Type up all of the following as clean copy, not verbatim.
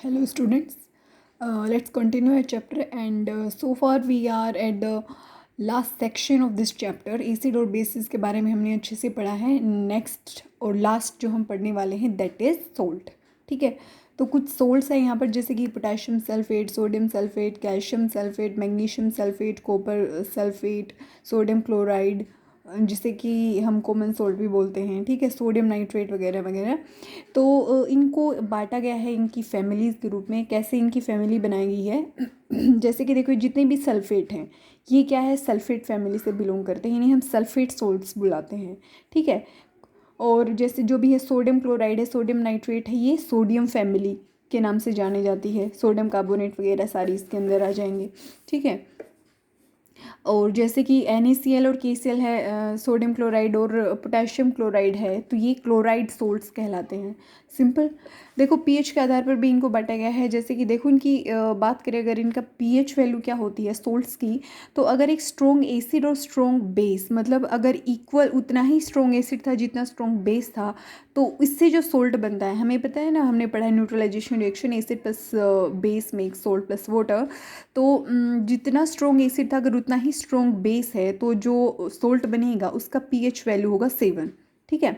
Hello students, let's continue our chapter and so far we are at the last section of this chapter. Acid और basis के बारे में हमने अच्छे से पढ़ा है. नेक्स्ट और लास्ट जो हम पढ़ने वाले हैं दैट इज़ सोल्ट. ठीक है, तो कुछ सोल्ट्स हैं यहाँ पर जैसे कि potassium sulphate, sodium sulphate, calcium sulphate, magnesium sulphate, copper sulphate, sodium chloride जिसे कि हम कॉमन सोल्ट भी बोलते हैं. ठीक है, सोडियम नाइट्रेट वगैरह वगैरह. तो इनको बांटा गया है इनकी फैमिलीज़ के रूप में. कैसे इनकी फैमिली बनाई गई है जैसे कि देखो जितने भी सल्फेट हैं ये क्या है, सल्फेट फैमिली से बिलोंग करते हैं, इन्हें हम सल्फेट सोल्ट्स बुलाते हैं. ठीक है, और जैसे जो भी है सोडियम क्लोराइड है, सोडियम नाइट्रेट है, ये सोडियम फैमिली के नाम से जाने जाती है. सोडियम कार्बोनेट वगैरह सारी इसके अंदर आ जाएंगे. ठीक है, और जैसे कि NaCl और KCl है, सोडियम क्लोराइड और पोटेशियम क्लोराइड है, तो ये क्लोराइड सोल्ट्स कहलाते हैं. सिंपल. देखो पीएच के आधार पर भी इनको बांटा गया है. जैसे कि देखो इनकी बात करें अगर इनका पीएच वैल्यू क्या होती है सोल्ट्स की, तो अगर एक स्ट्रॉन्ग एसिड और स्ट्रॉन्ग बेस, मतलब अगर इक्वल उतना ही स्ट्रॉन्ग एसिड था जितना स्ट्रॉन्ग बेस था, तो इससे जो सोल्ट बनता है हमें पता है ना, हमने पढ़ा है neutralization reaction acid plus base make salt plus water. तो जितना स्ट्रॉन्ग एसिड था अगर उतना ही स्ट्रॉन्ग बेस है तो जो सोल्ट बनेगा उसका पीएच वैल्यू होगा 7. ठीक है,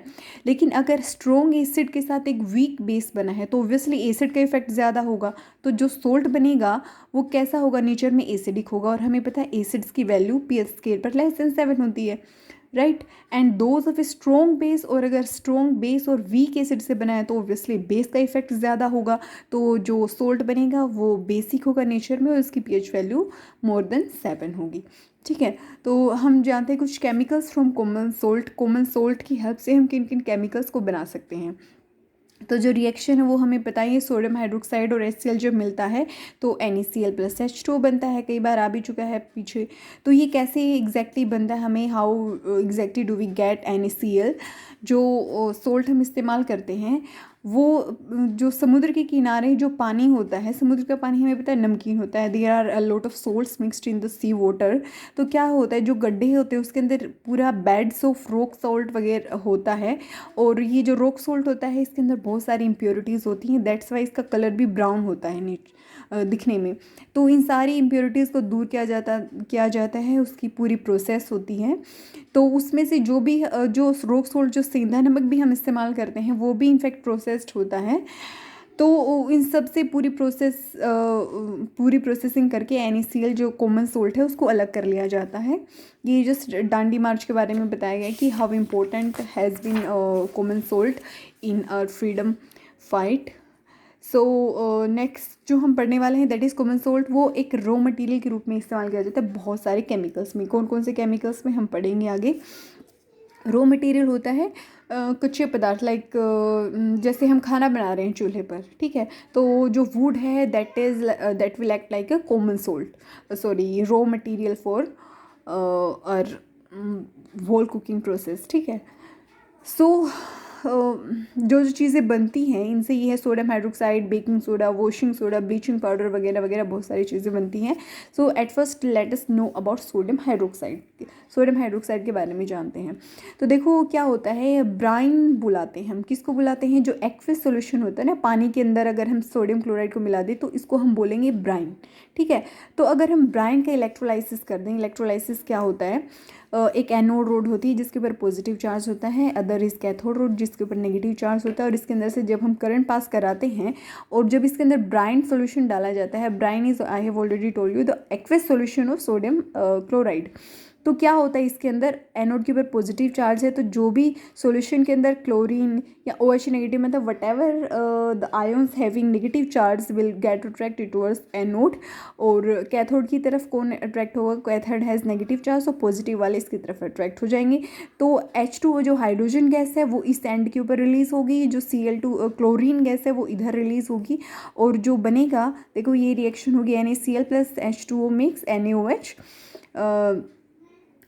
लेकिन अगर स्ट्रॉन्ग एसिड के साथ एक वीक बेस बना है तो ऑब्वियसली एसिड का इफेक्ट ज़्यादा होगा, तो जो सोल्ट बनेगा वो कैसा होगा, नेचर में एसिडिक होगा. और हमें पता है एसिड्स की वैल्यू पीएच स्केल पर <7 होती है, right. And those of strong base, और अगर स्ट्रॉन्ग बेस और वीक एसिड से बना है तो ऑब्वियसली बेस का इफेक्ट ज़्यादा होगा, तो जो सोल्ट बनेगा वो बेसिक होगा नेचर में और उसकी पीएच वैल्यू मोर देन 7 होगी. ठीक है, तो हम जानते हैं कुछ chemicals from common salt. Common salt की हेल्प से हम किन किन केमिकल्स को बना सकते हैं. तो जो रिएक्शन है वो हमें पता ही है, सोडियम हाइड्रोक्साइड और HCl जब मिलता है तो NaCl प्लस H2 बनता है. कई बार आ भी चुका है पीछे. तो ये कैसे एग्जैक्टली बनता है, हमें how exactly do we get NaCl. जो सोल्ट हम इस्तेमाल करते हैं वो जो समुद्र के किनारे जो पानी होता है, समुद्र का पानी हमें पता है नमकीन होता है. There are a lot of salts mixed in the sea water. तो क्या होता है, जो गड्ढे होते हैं उसके अंदर पूरा बेड्स ऑफ रॉक सॉल्ट वगैरह होता है, और ये जो रॉक सॉल्ट होता है इसके अंदर बहुत सारी इम्प्योरिटीज़ होती हैं. दैट्स वाई इसका कलर भी ब्राउन होता है दिखने में. तो इन सारी इम्प्योरिटीज़ को दूर किया जाता है, उसकी पूरी प्रोसेस होती है. तो उसमें से जो भी जो रॉक सॉल्ट, जो सेंधा नमक भी हम इस्तेमाल करते हैं वो भी इनफैक्ट प्रोसेस्ड होता है. तो इन सब से पूरी प्रोसेसिंग करके NaCl जो कॉमन सोल्ट है उसको अलग कर लिया जाता है. ये जस्ट डांडी मार्च के बारे में बताया गया है कि how important has been common salt in our freedom fight. So next जो हम पढ़ने वाले हैं दैट इज़ कॉमन सोल्ट. वो एक रॉ मटेरियल के रूप में इस्तेमाल किया जाता है बहुत सारे केमिकल्स में. कौन कौन से केमिकल्स में हम पढ़ेंगे आगे. रॉ मटेरियल होता है कच्चे पदार्थ, लाइक जैसे हम खाना बना रहे हैं चूल्हे पर. ठीक है, तो जो वुड है that will act like a common salt, sorry raw material for और होल कुकिंग प्रोसेस. ठीक है, सो जो जो चीज़ें बनती हैं इनसे ये है sodium hydroxide, baking soda, washing soda, bleaching powder वगैरह वगैरह बहुत सारी चीज़ें बनती हैं. So at first let us know about sodium hydroxide. Sodium hydroxide के बारे में जानते हैं. तो देखो क्या होता है, ब्राइन बुलाते हैं हम. किसको बुलाते हैं, जो एक्विस सोल्यूशन होता है ना पानी के अंदर, अगर हम सोडियम क्लोराइड को मिला दें तो इसको हम बोलेंगे ब्राइन. ठीक है, तो अगर हम ब्राइन का इलेक्ट्रोलाइसिस कर दें, इलेक्ट्रोलाइसिस क्या होता है, एक एनोड रोड होती है जिसके ऊपर पॉजिटिव चार्ज होता है, अदर इज कैथोड रोड जिसके ऊपर नेगेटिव चार्ज होता है. और इसके अंदर से जब हम करंट पास कराते हैं और जब इसके अंदर ब्राइन सॉल्यूशन डाला जाता है, brine is, I have already told you, the aqueous solution of sodium chloride. तो क्या होता है, इसके अंदर एनोड के ऊपर पॉजिटिव चार्ज है, तो जो भी सॉल्यूशन के अंदर क्लोरीन या OH नेगेटिव, मतलब what ever the ions having negative charge will get attracted towards anode. और कैथोड की तरफ कौन अट्रैक्ट होगा, कैथोड हैज़ नेगेटिव चार्ज, तो पॉजिटिव वाले इसकी तरफ अट्रैक्ट हो जाएंगे. तो H2 जो हाइड्रोजन गैस है वो इस एंड के ऊपर रिलीज़ होगी, जो Cl2 क्लोरीन गैस है वो इधर रिलीज़ होगी. और जो बनेगा, देखो ये रिएक्शन होगी NaCl plus H2O mix NaOH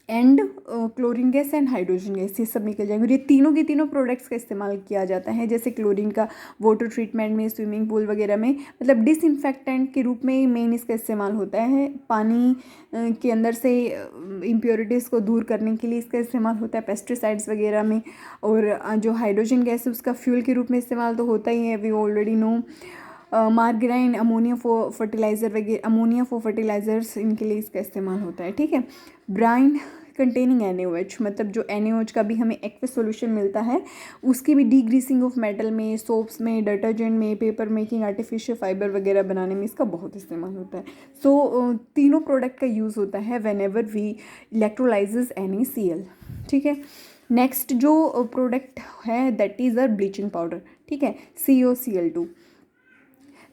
and chlorine gas and hydrogen gas, ये सब निकल जाएंगे. और ये तीनों के तीनों प्रोडक्ट्स का इस्तेमाल किया जाता है. जैसे क्लोरीन का वाटर ट्रीटमेंट में, स्विमिंग पूल वगैरह में, मतलब डिसइंफेक्टेंट के रूप में मेन इसका इस्तेमाल होता है. पानी के अंदर से इम्प्योरिटीज़ को दूर करने के लिए इसका इस्तेमाल होता है पेस्टिसाइड्स वगैरह में. और जो हाइड्रोजन गैस है उसका फ्यूल के रूप में इस्तेमाल तो होता ही है, we already know. Margarine, ammonia for fertilizer वगैरह, अमोनिया फॉर फर्टिलाइज़र्स, इनके लिए इसका इस्तेमाल होता है, ठीक है। ब्राइन कंटेनिंग NaOH, मतलब जो NaOH का भी हमें एक्वस सॉल्यूशन मिलता है, उसकी भी डीग्रीसिंग ऑफ मेटल में, सोप्स में, डिटर्जेंट में, पेपर मेकिंग, आर्टिफिशियल फाइबर वगैरह बनाने में इसका बहुत इस्तेमाल होता है। सो तीनों प्रोडक्ट का यूज़ होता है वेन एवर वी इलेक्ट्रोलाइजेस NaCl, ठीक है। नेक्स्ट जो प्रोडक्ट है that is a bleaching powder, ठीक है, COCl2।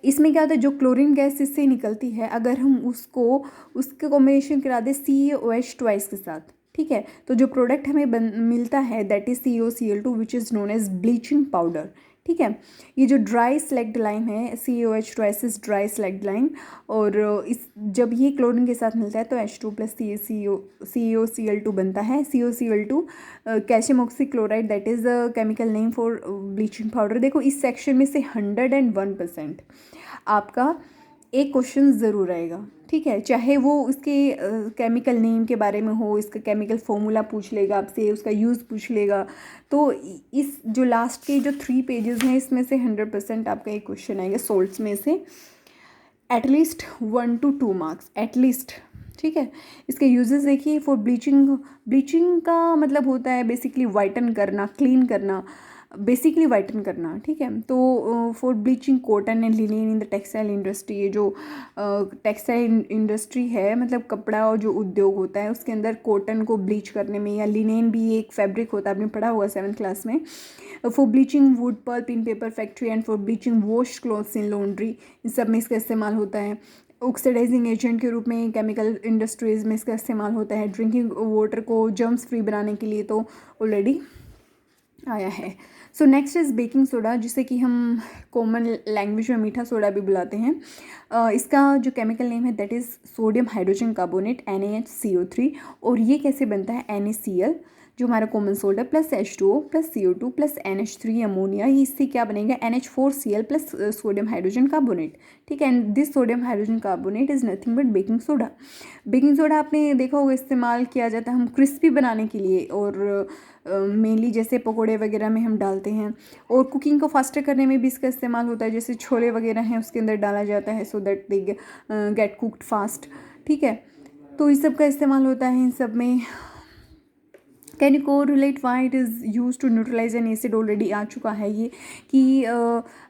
इसमें क्या होता है, जो क्लोरीन गैस इससे निकलती है, अगर हम उसके कॉम्बिनेशन करा दें CaOH ट्वाइस के साथ, ठीक है, तो जो प्रोडक्ट हमें मिलता है that is COCl2 which is known as bleaching powder, ठीक है। ये जो ड्राई स्लैग्ड लाइम है, CaOH twice is dry slaked lime, और इस जब ये क्लोरीन के साथ मिलता है तो H2 प्लस COCl2 बनता है। COCl2 calcium oxychloride that is a chemical name for bleaching powder. देखो इस सेक्शन में से 101% आपका एक क्वेश्चन ज़रूर आएगा, ठीक है, चाहे वो उसके केमिकल नेम के बारे में हो, इसका केमिकल फॉर्मूला पूछ लेगा आपसे, उसका यूज़ पूछ लेगा। तो इस जो लास्ट के जो 3 पेजेस हैं इसमें से 100% आपका एक क्वेश्चन आएगा सोल्ट्स में से, एटलीस्ट 1 to 2 मार्क्स एटलीस्ट, ठीक है। इसके यूजेस देखिए, फॉर ब्लीचिंग का मतलब होता है बेसिकली वाइटन करना, क्लीन करना, बेसिकली वाइटन करना, ठीक है। तो for bleaching cotton and linen in the textile industry, ये जो टेक्सटाइल इंडस्ट्री है, मतलब कपड़ा और जो उद्योग होता है उसके अंदर कॉटन को ब्लीच करने में, या लिनेन भी एक फैब्रिक होता है, आपने पढ़ा होगा 7th क्लास में। For bleaching wood pulp in paper factory and for bleaching wash clothes in laundry, इन सब में इसका इस्तेमाल होता है। ऑक्सीडाइजिंग एजेंट के रूप में केमिकल इंडस्ट्रीज़ में इसका इस्तेमाल होता है। ड्रिंकिंग वाटर को जर्म्स फ्री बनाने के लिए तो ऑलरेडी आया है। So next is baking soda, जिसे कि हम कॉमन लैंग्वेज में मीठा सोडा भी बुलाते हैं। इसका जो केमिकल नेम है that is sodium hydrogen carbonate NaHCO3, और ये कैसे बनता है, NaCl जो हमारा कॉमन सोल्ट है plus H2O plus CO2 plus NH3 ammonia, ये इससे क्या बनेगा, NH4Cl plus sodium hydrogen carbonate, ठीक है। And this sodium hydrogen carbonate is nothing but baking soda. Baking soda आपने देखा होगा इस्तेमाल किया जाता है हम क्रिस्पी बनाने के लिए, और मेनली जैसे पकोड़े वगैरह में हम डालते हैं, और कुकिंग को फास्टर करने में भी इसका इस्तेमाल होता है, जैसे छोले वगैरह हैं उसके अंदर डाला जाता है so that they get cooked fast, ठीक है। तो इस सब का इस्तेमाल होता है इन सब में। Can you correlate why it is use to neutralize an acid, already आ चुका है ये कि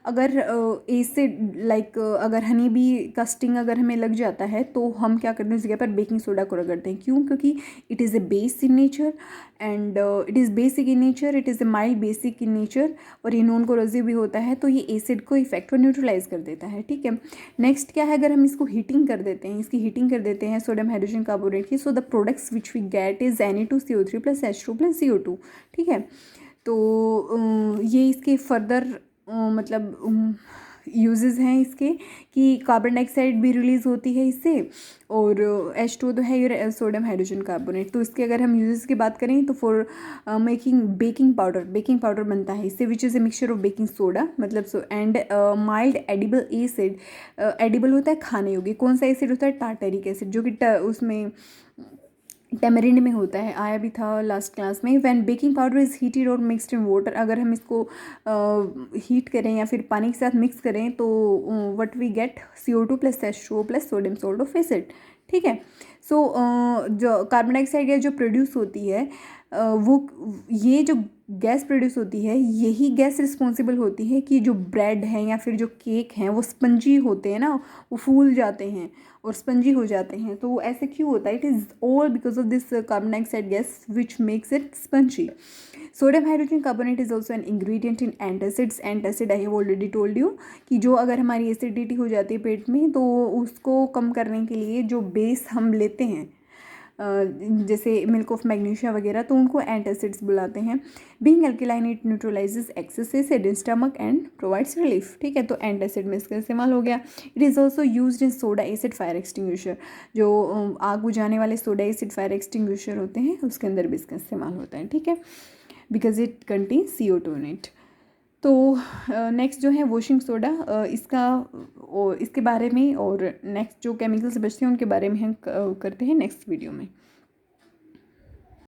अगर एसिड लाइक अगर हनी बी का स्टिंग अगर हमें लग जाता है तो हम क्या करते हैं उस जगह पर बेकिंग सोडा को रगड़ते हैं। क्यों? क्योंकि it is a base in nature and it is basic in nature, it is a mild basic in nature, और ये नॉन कोरोसिव भी होता है, तो ये एसिड को इफेक्ट को न्यूट्रलाइज कर देता है, ठीक है। नेक्स्ट क्या है, अगर हम इसको हीटिंग कर देते हैं, इसकी हीटिंग कर देते हैं सोडियम हाइड्रोजन कार्बोनेट की, so the products which we get is Na2CO3 plus H2 plus CO2, ठीक है। तो ये इसके फर्दर मतलब यूजेस हैं इसके कि कार्बन डाइऑक्साइड भी रिलीज़ होती है इससे, और H2 तो है ये सोडियम हाइड्रोजन कार्बोनेट। तो इसके अगर हम यूजेस की बात करें तो फॉर मेकिंग बेकिंग पाउडर बनता है इससे which is a mixture of baking soda, मतलब so and mild edible acid. Edible होता है खाने योग्य, कौन सा एसिड होता है, टार्टरिक एसिड, जो कि उसमें टेमरिंड में होता है, आया भी था लास्ट क्लास में। When baking powder is heated और मिक्सड इन वाटर, अगर हम इसको हीट करें या फिर पानी के साथ मिक्स करें तो what we get CO2 plus H2O plus sodium salt of acid, ठीक है। सो जो कार्बन डाइऑक्साइड गैस जो प्रोड्यूस होती है वो ये जो गैस प्रोड्यूस होती है, यही गैस रिस्पॉन्सिबल होती है कि जो ब्रेड हैं या फिर जो केक हैं वो स्पंजी होते हैं ना, वो फूल जाते हैं और स्पंजी हो जाते हैं। तो ऐसे क्यों होता है, it is all because of this carbon dioxide gas which makes it spongy. Sodium hydrogen carbonate is also an ingredient in antacids. Antacid I have already told you कि जो अगर हमारी एसिडिटी हो जाती है पेट में तो उसको कम करने के लिए जो बेस हम लेते हैं जैसे मिल्क ऑफ मैग्नीशिया वगैरह, तो उनको एंटासिड्स बुलाते हैं। Being alkaline it neutralises excess acid in stomach and provides relief, ठीक है। तो एंटासिड में इसका इस्तेमाल हो गया। It is also used in soda acid fire extinguisher, जो आग बुझाने वाले सोडा एसिड फायर एक्सटिंग्विशर होते हैं उसके अंदर भी इसका इस्तेमाल होता है, ठीक है, because it contains CO2 in it. तो नेक्स्ट जो है वॉशिंग सोडा, इसके बारे में और नेक्स्ट जो केमिकल्स बचते हैं उनके बारे में हम करते हैं नेक्स्ट वीडियो में।